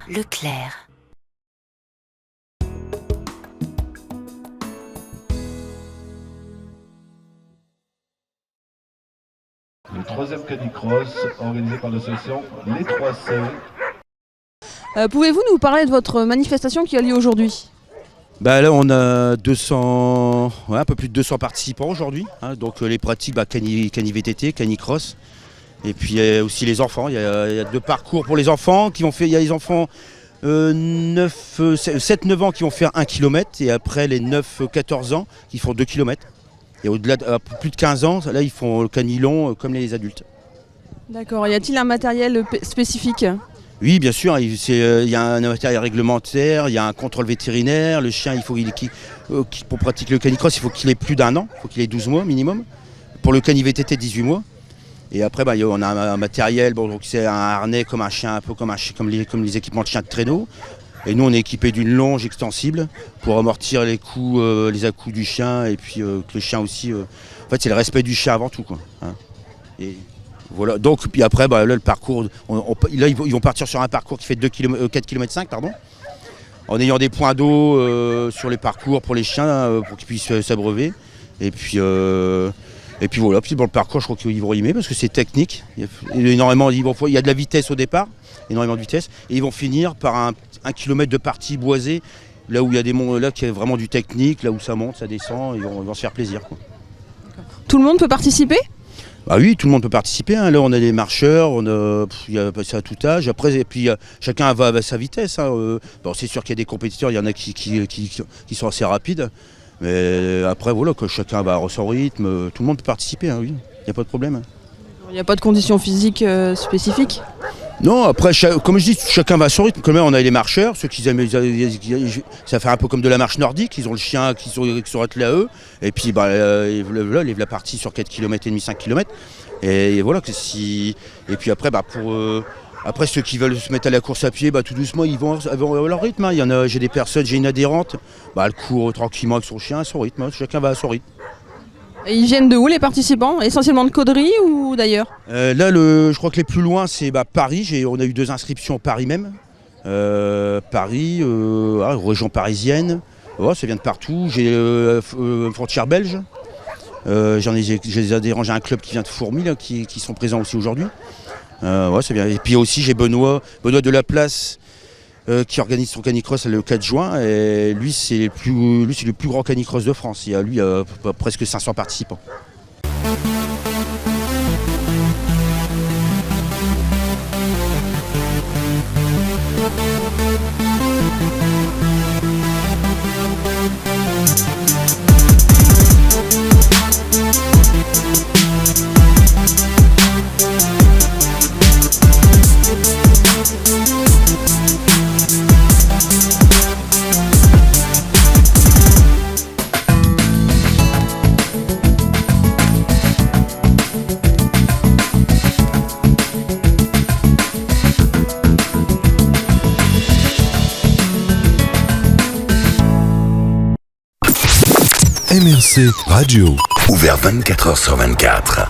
Leclerc. Le troisième canicross organisé par l'association Les 3C. Pouvez-vous nous parler de votre manifestation qui a lieu aujourd'hui ? Là on a 200, un peu plus de 200 participants aujourd'hui, donc les pratiques cani-VTT, canicross, et puis aussi les enfants. Il y a 2 parcours pour les enfants qui vont faire, il y a les enfants 7-9 ans qui vont faire 1 km et après les 9-14 ans qui font 2 km. Et au-delà de plus de 15 ans, là ils font le canilon comme les adultes. D'accord, y a-t-il un matériel spécifique ? Oui, bien sûr, il y a un matériel réglementaire, il y a un contrôle vétérinaire. Le chien, pour pratiquer le canicross, il faut qu'il ait plus d'1 an, il faut qu'il ait 12 mois minimum. Pour le cani-VTT, 18 mois. Et après, on a un matériel, donc c'est un harnais comme un chien, un peu comme les équipements de chien de traîneau. Et nous, on est équipé d'une longe extensible pour amortir les à-coups du chien et puis que le chien aussi. En fait, c'est le respect du chien avant tout, quoi. Et voilà. Donc, puis après, là, le parcours, là, ils vont partir sur un parcours qui fait 4,5 km, en ayant des points d'eau sur les parcours pour les chiens, pour qu'ils puissent s'abreuver. Et puis voilà. Puis le parcours, je crois qu'ils vont rimer parce que c'est technique. Il y a de la vitesse au départ, énormément de vitesse, et ils vont finir par un kilomètre de partie boisée, là où il y a des monts, là qui a vraiment du technique, là où ça monte, ça descend, ils vont se faire plaisir, quoi. Tout le monde peut participer ? Bah oui, tout le monde peut participer. Là, on a des marcheurs, c'est à tout âge. Après, et puis chacun va à sa vitesse. C'est sûr qu'il y a des compétiteurs, il y en a qui sont assez rapides. Mais après, voilà, que chacun va à son rythme. Tout le monde peut participer, oui. Il n'y a pas de problème. Il n'y a pas de conditions physiques spécifiques ? Non, après, comme je dis, chacun va à son rythme. Comme là, on a les marcheurs, ceux qui aiment, ça fait un peu comme de la marche nordique. Ils ont le chien qui sont attelés à eux. Et puis, ils lèvent la partie sur 4,5 km, 5 km. Et voilà. Et puis après, après, ceux qui veulent se mettre à la course à pied, tout doucement, ils vont à leur rythme. J'ai une adhérente, elle court tranquillement avec son chien à son rythme. Chacun va à son rythme. Et ils viennent de où les participants ? Essentiellement de Caudry ou d'ailleurs ? Là, je crois que les plus loin, c'est Paris. On a eu 2 inscriptions Paris même. Paris, région parisienne. Ça vient de partout. J'ai frontière belge. J'ai des adhérents, j'ai un club qui vient de Fourmi là, qui sont présents aussi aujourd'hui. C'est bien. Et puis aussi j'ai Benoît de la Place qui organise son canicross le 4 juin. Et lui c'est le plus grand canicross de France. Il y a presque 500 participants. MRC Radio. Ouvert 24h/24.